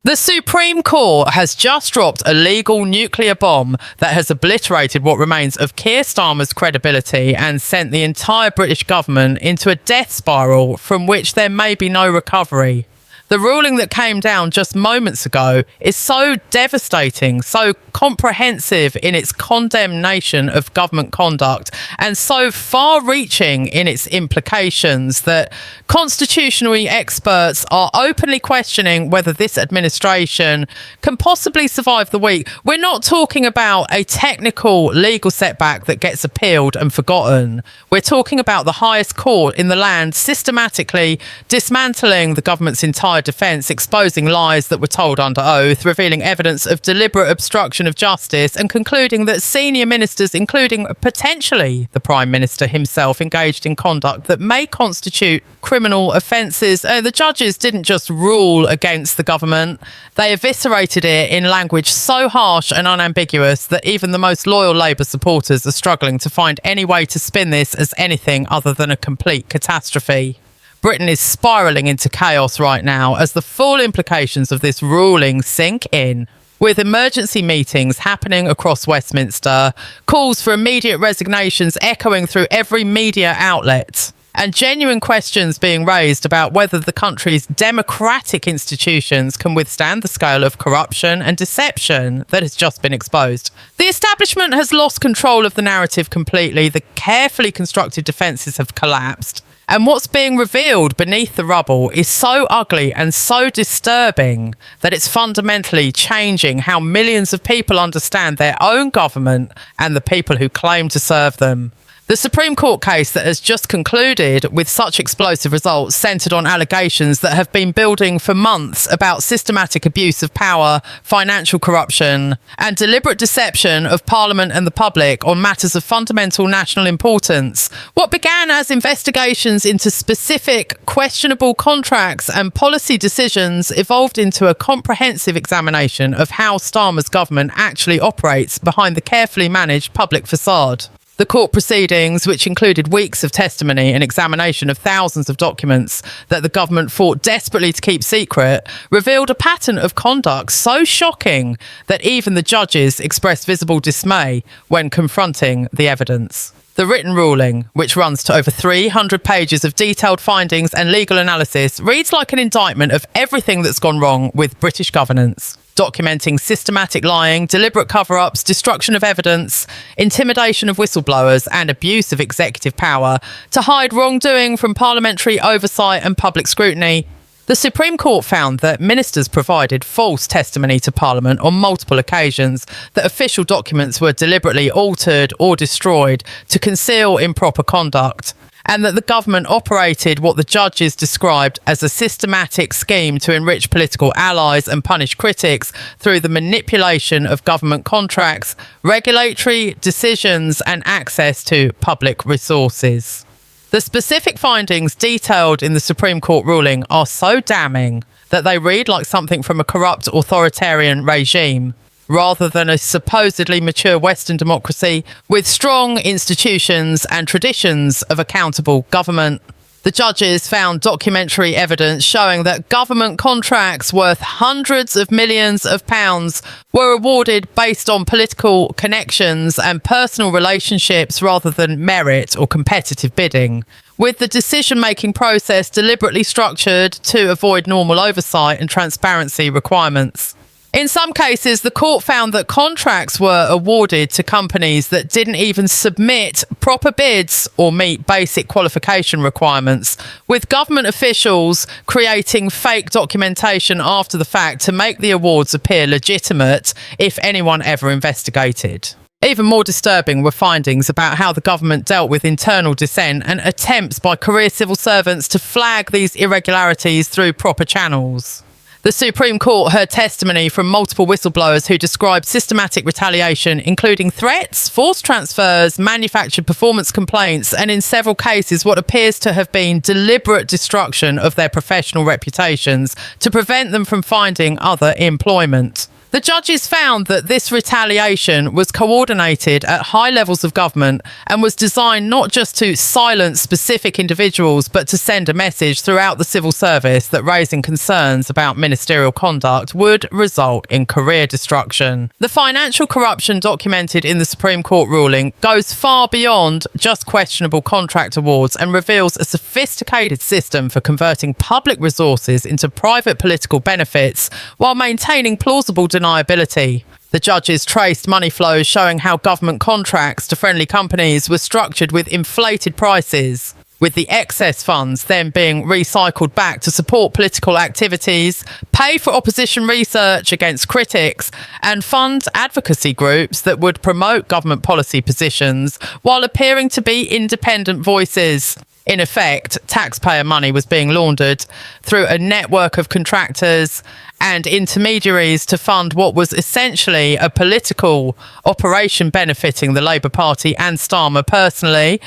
The Supreme Court has just dropped a legal nuclear bomb that has obliterated what remains of Keir Starmer's credibility and sent the entire British government into a death spiral from which there may be no recovery. The ruling that came down just moments ago is so devastating, so comprehensive in its condemnation of government conduct, and so far-reaching in its implications that constitutional experts are openly questioning whether this administration can possibly survive the week. We're not talking about a technical legal setback that gets appealed and forgotten. We're talking about the highest court in the land systematically dismantling the government's entire defence, exposing lies that were told under oath, revealing evidence of deliberate obstruction of justice, and concluding that senior ministers, including potentially the Prime Minister himself, engaged in conduct that may constitute criminal offences. The judges didn't just rule against the government, they eviscerated it in language so harsh and unambiguous that even the most loyal Labour supporters are struggling to find any way to spin this as anything other than a complete catastrophe. Britain is spiralling into chaos right now as the full implications of this ruling sink in, with emergency meetings happening across Westminster, calls for immediate resignations echoing through every media outlet, and genuine questions being raised about whether the country's democratic institutions can withstand the scale of corruption and deception that has just been exposed. The establishment has lost control of the narrative completely. The carefully constructed defences have collapsed. And what's being revealed beneath the rubble is so ugly and so disturbing that it's fundamentally changing how millions of people understand their own government and the people who claim to serve them. The Supreme Court case that has just concluded with such explosive results centred on allegations that have been building for months about systematic abuse of power, financial corruption, and deliberate deception of Parliament and the public on matters of fundamental national importance. What began as investigations into specific questionable contracts and policy decisions evolved into a comprehensive examination of how Starmer's government actually operates behind the carefully managed public facade. The court proceedings, which included weeks of testimony and examination of thousands of documents that the government fought desperately to keep secret, revealed a pattern of conduct so shocking that even the judges expressed visible dismay when confronting the evidence. The written ruling, which runs to over 300 pages of detailed findings and legal analysis, reads like an indictment of everything that's gone wrong with British governance, documenting systematic lying, deliberate cover-ups, destruction of evidence, intimidation of whistleblowers, and abuse of executive power to hide wrongdoing from parliamentary oversight and public scrutiny. The Supreme Court found that ministers provided false testimony to Parliament on multiple occasions, that official documents were deliberately altered or destroyed to conceal improper conduct, and that the government operated what the judges described as a systematic scheme to enrich political allies and punish critics through the manipulation of government contracts, regulatory decisions, and access to public resources. The specific findings detailed in the Supreme Court ruling are so damning that they read like something from a corrupt authoritarian regime, rather than a supposedly mature Western democracy with strong institutions and traditions of accountable government. The judges found documentary evidence showing that government contracts worth hundreds of millions of pounds were awarded based on political connections and personal relationships rather than merit or competitive bidding, with the decision-making process deliberately structured to avoid normal oversight and transparency requirements. In some cases, the court found that contracts were awarded to companies that didn't even submit proper bids or meet basic qualification requirements, with government officials creating fake documentation after the fact to make the awards appear legitimate if anyone ever investigated. Even more disturbing were findings about how the government dealt with internal dissent and attempts by career civil servants to flag these irregularities through proper channels. The Supreme Court heard testimony from multiple whistleblowers who described systematic retaliation, including threats, forced transfers, manufactured performance complaints, and in several cases what appears to have been deliberate destruction of their professional reputations to prevent them from finding other employment. The judges found that this retaliation was coordinated at high levels of government and was designed not just to silence specific individuals, but to send a message throughout the civil service that raising concerns about ministerial conduct would result in career destruction. The financial corruption documented in the Supreme Court ruling goes far beyond just questionable contract awards and reveals a sophisticated system for converting public resources into private political benefits while maintaining plausible deniability. The judges traced money flows showing how government contracts to friendly companies were structured with inflated prices, with the excess funds then being recycled back to support political activities, pay for opposition research against critics, and fund advocacy groups that would promote government policy positions while appearing to be independent voices. In effect, taxpayer money was being laundered through a network of contractors and intermediaries to fund what was essentially a political operation benefiting the Labour Party and Starmer personally,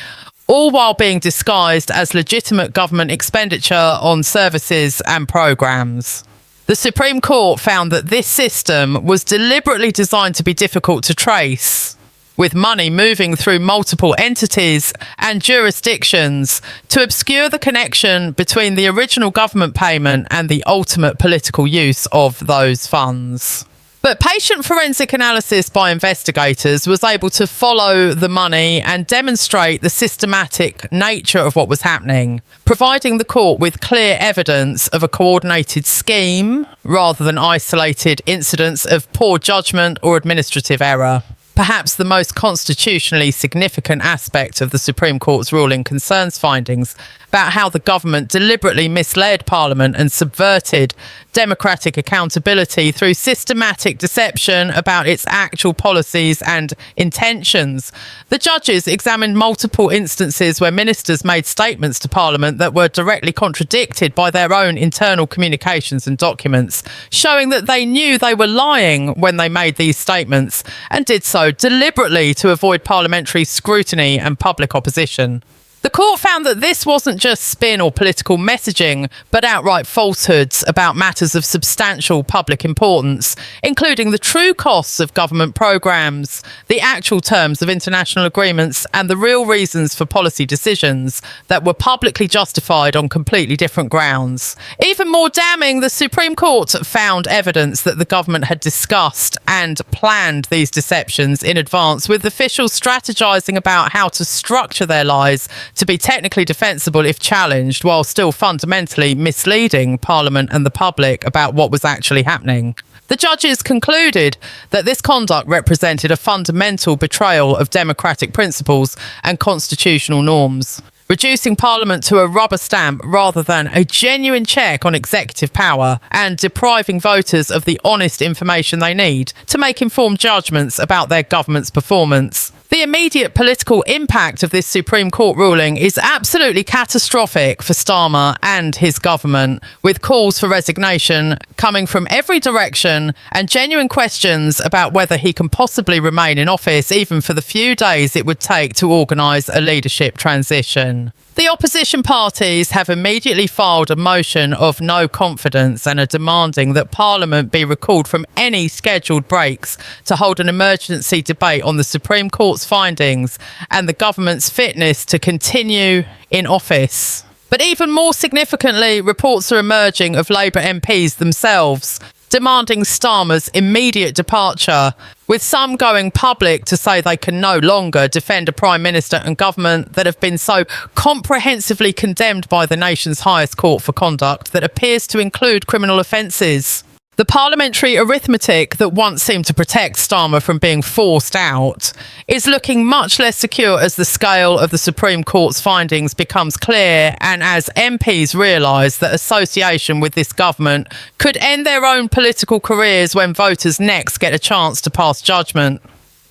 all while being disguised as legitimate government expenditure on services and programmes. The Supreme Court found that this system was deliberately designed to be difficult to trace, with money moving through multiple entities and jurisdictions to obscure the connection between the original government payment and the ultimate political use of those funds. But patient forensic analysis by investigators was able to follow the money and demonstrate the systematic nature of what was happening, providing the court with clear evidence of a coordinated scheme rather than isolated incidents of poor judgment or administrative error. Perhaps the most constitutionally significant aspect of the Supreme Court's ruling concerns findings about how the government deliberately misled Parliament and subverted democratic accountability through systematic deception about its actual policies and intentions. The judges examined multiple instances where ministers made statements to Parliament that were directly contradicted by their own internal communications and documents, showing that they knew they were lying when they made these statements and did so deliberately to avoid parliamentary scrutiny and public opposition. The court found that this wasn't just spin or political messaging, but outright falsehoods about matters of substantial public importance, including the true costs of government programmes, the actual terms of international agreements, and the real reasons for policy decisions that were publicly justified on completely different grounds. Even more damning, the Supreme Court found evidence that the government had discussed and planned these deceptions in advance, with officials strategising about how to structure their lies to be technically defensible if challenged, while still fundamentally misleading Parliament and the public about what was actually happening. The judges concluded that this conduct represented a fundamental betrayal of democratic principles and constitutional norms, reducing Parliament to a rubber stamp rather than a genuine check on executive power, and depriving voters of the honest information they need to make informed judgments about their government's performance. The immediate political impact of this Supreme Court ruling is absolutely catastrophic for Starmer and his government, with calls for resignation coming from every direction and genuine questions about whether he can possibly remain in office even for the few days it would take to organise a leadership transition. The opposition parties have immediately filed a motion of no confidence and are demanding that Parliament be recalled from any scheduled breaks to hold an emergency debate on the Supreme Court's findings and the government's fitness to continue in office. But even more significantly, reports are emerging of Labour MPs themselves demanding Starmer's immediate departure, with some going public to say they can no longer defend a Prime Minister and government that have been so comprehensively condemned by the nation's highest court for conduct that appears to include criminal offences. The parliamentary arithmetic that once seemed to protect Starmer from being forced out is looking much less secure as the scale of the Supreme Court's findings becomes clear, and as MPs realise that association with this government could end their own political careers when voters next get a chance to pass judgment.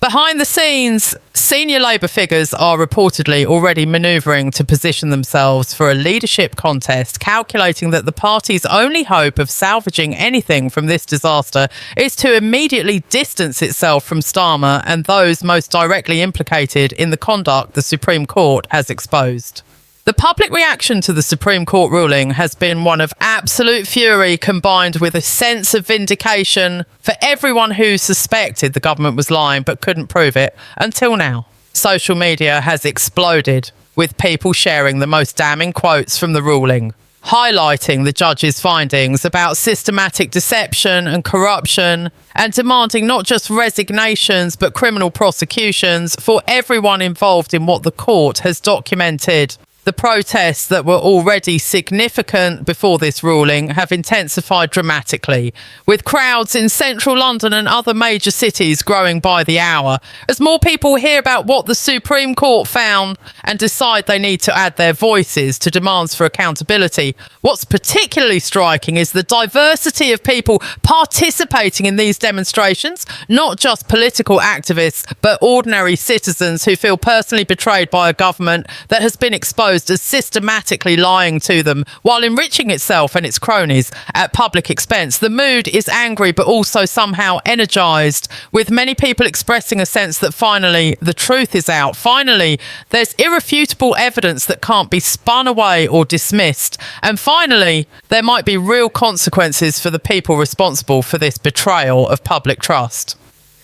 Behind the scenes, senior Labour figures are reportedly already manoeuvring to position themselves for a leadership contest, calculating that the party's only hope of salvaging anything from this disaster is to immediately distance itself from Starmer and those most directly implicated in the conduct the Supreme Court has exposed. The public reaction to the Supreme Court ruling has been one of absolute fury combined with a sense of vindication for everyone who suspected the government was lying but couldn't prove it until now. Social media has exploded, with people sharing the most damning quotes from the ruling, highlighting the judge's findings about systematic deception and corruption, and demanding not just resignations but criminal prosecutions for everyone involved in what the court has documented. The protests that were already significant before this ruling have intensified dramatically, with crowds in central London and other major cities growing by the hour, as more people hear about what the Supreme Court found and decide they need to add their voices to demands for accountability. What's particularly striking is the diversity of people participating in these demonstrations, not just political activists, but ordinary citizens who feel personally betrayed by a government that has been exposed as systematically lying to them while enriching itself and its cronies at public expense. The mood is angry but also somehow energised, with many people expressing a sense that finally the truth is out. Finally, there's irrefutable evidence that can't be spun away or dismissed. And finally, there might be real consequences for the people responsible for this betrayal of public trust.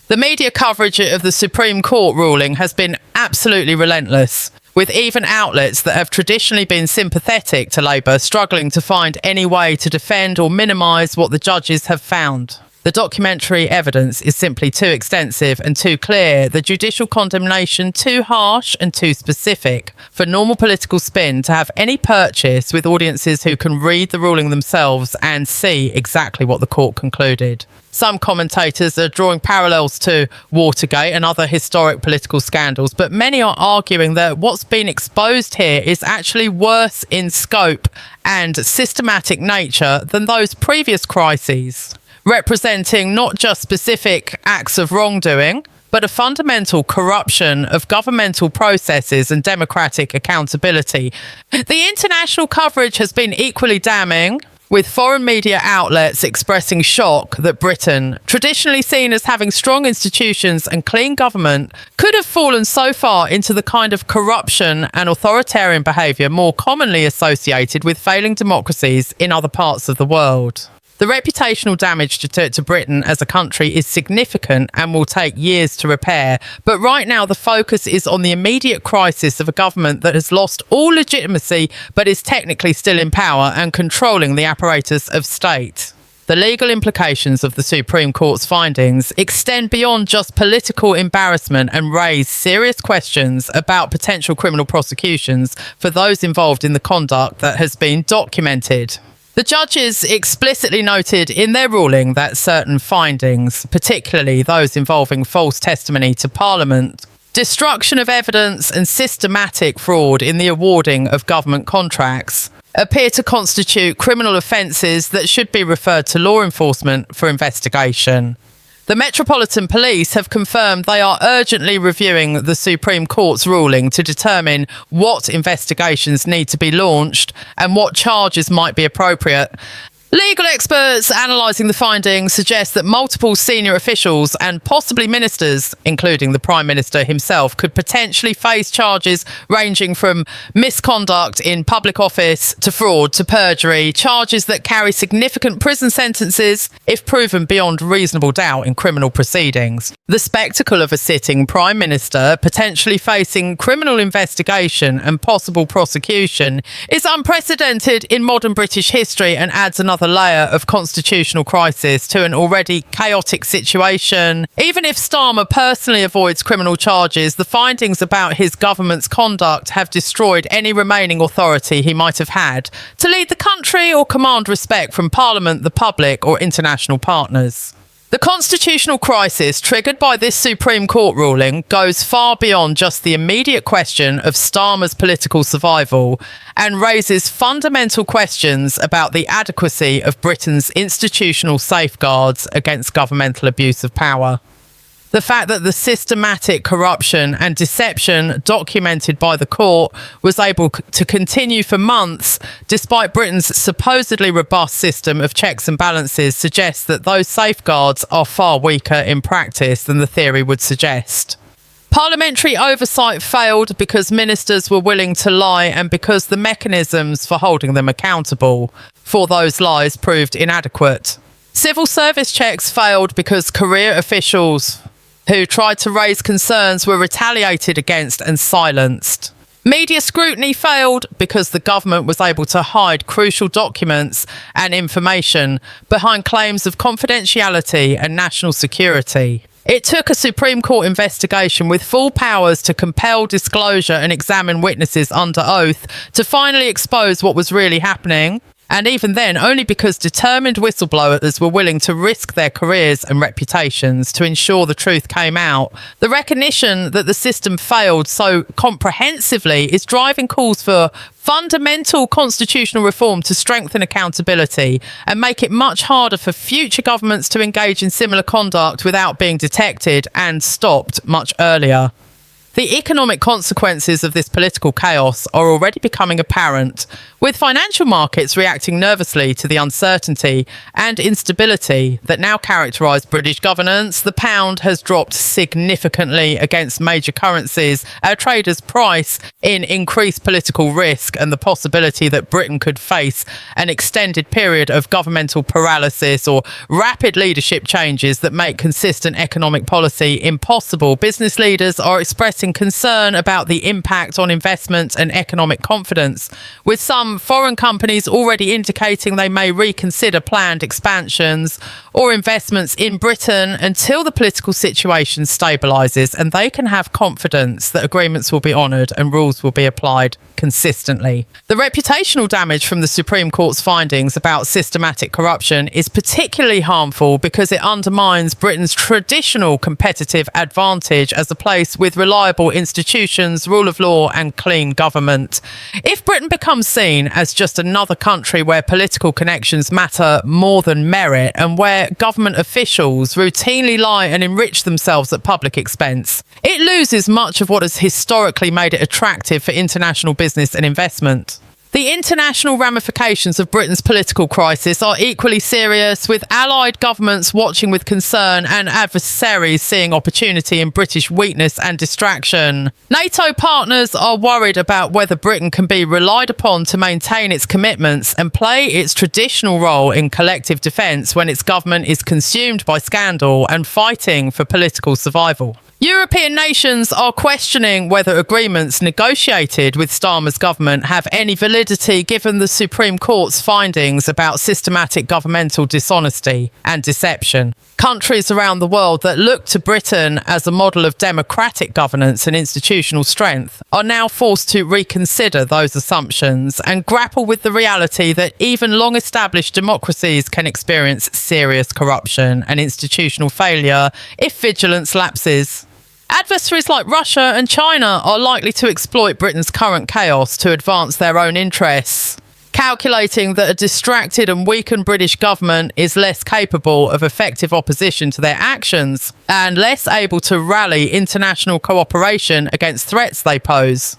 The media coverage of the Supreme Court ruling has been absolutely relentless, with even outlets that have traditionally been sympathetic to Labour struggling to find any way to defend or minimise what the judges have found. The documentary evidence is simply too extensive and too clear, the judicial condemnation too harsh and too specific for normal political spin to have any purchase with audiences who can read the ruling themselves and see exactly what the court concluded. Some commentators are drawing parallels to Watergate and other historic political scandals, but many are arguing that what's been exposed here is actually worse in scope and systematic nature than those previous crises, representing not just specific acts of wrongdoing, but a fundamental corruption of governmental processes and democratic accountability. The international coverage has been equally damning, with foreign media outlets expressing shock that Britain, traditionally seen as having strong institutions and clean government, could have fallen so far into the kind of corruption and authoritarian behaviour more commonly associated with failing democracies in other parts of the world. The reputational damage to Britain as a country is significant and will take years to repair. But right now, the focus is on the immediate crisis of a government that has lost all legitimacy but is technically still in power and controlling the apparatus of state. The legal implications of the Supreme Court's findings extend beyond just political embarrassment and raise serious questions about potential criminal prosecutions for those involved in the conduct that has been documented. The judges explicitly noted in their ruling that certain findings, particularly those involving false testimony to Parliament, destruction of evidence and systematic fraud in the awarding of government contracts, appear to constitute criminal offences that should be referred to law enforcement for investigation. The Metropolitan Police have confirmed they are urgently reviewing the Supreme Court's ruling to determine what investigations need to be launched and what charges might be appropriate. Legal experts analysing the findings suggest that multiple senior officials and possibly ministers, including the Prime Minister himself, could potentially face charges ranging from misconduct in public office to fraud to perjury, charges that carry significant prison sentences if proven beyond reasonable doubt in criminal proceedings. The spectacle of a sitting Prime Minister potentially facing criminal investigation and possible prosecution is unprecedented in modern British history and adds another layer of constitutional crisis to an already chaotic situation. Even if Starmer personally avoids criminal charges, the findings about his government's conduct have destroyed any remaining authority he might have had to lead the country or command respect from Parliament, the public, or international partners. The constitutional crisis triggered by this Supreme Court ruling goes far beyond just the immediate question of Starmer's political survival and raises fundamental questions about the adequacy of Britain's institutional safeguards against governmental abuse of power. The fact that the systematic corruption and deception documented by the court was able to continue for months, despite Britain's supposedly robust system of checks and balances, suggests that those safeguards are far weaker in practice than the theory would suggest. Parliamentary oversight failed because ministers were willing to lie and because the mechanisms for holding them accountable for those lies proved inadequate. Civil service checks failed because career officials who tried to raise concerns were retaliated against and silenced. Media scrutiny failed because the government was able to hide crucial documents and information behind claims of confidentiality and national security. It took a Supreme Court investigation with full powers to compel disclosure and examine witnesses under oath to finally expose what was really happening. And even then, only because determined whistleblowers were willing to risk their careers and reputations to ensure the truth came out. The recognition that the system failed so comprehensively is driving calls for fundamental constitutional reform to strengthen accountability and make it much harder for future governments to engage in similar conduct without being detected and stopped much earlier. The economic consequences of this political chaos are already becoming apparent, with financial markets reacting nervously to the uncertainty and instability that now characterise British governance. The pound has dropped significantly against major currencies, our traders price in increased political risk and the possibility that Britain could face an extended period of governmental paralysis or rapid leadership changes that make consistent economic policy impossible. Business leaders are expressing concern about the impact on investment and economic confidence, with some foreign companies already indicating they may reconsider planned expansions or investments in Britain until the political situation stabilises and they can have confidence that agreements will be honoured and rules will be applied consistently. The reputational damage from the Supreme Court's findings about systematic corruption is particularly harmful because it undermines Britain's traditional competitive advantage as a place with reliable institutions, rule of law and clean government. If Britain becomes seen as just another country where political connections matter more than merit and where government officials routinely lie and enrich themselves at public expense, it loses much of what has historically made it attractive for international business and investment. The international ramifications of Britain's political crisis are equally serious, with allied governments watching with concern and adversaries seeing opportunity in British weakness and distraction. NATO partners are worried about whether Britain can be relied upon to maintain its commitments and play its traditional role in collective defence when its government is consumed by scandal and fighting for political survival. European nations are questioning whether agreements negotiated with Starmer's government have any validity given the Supreme Court's findings about systematic governmental dishonesty and deception. Countries around the world that look to Britain as a model of democratic governance and institutional strength are now forced to reconsider those assumptions and grapple with the reality that even long-established democracies can experience serious corruption and institutional failure if vigilance lapses. Adversaries like Russia and China are likely to exploit Britain's current chaos to advance their own interests, calculating that a distracted and weakened British government is less capable of effective opposition to their actions and less able to rally international cooperation against threats they pose.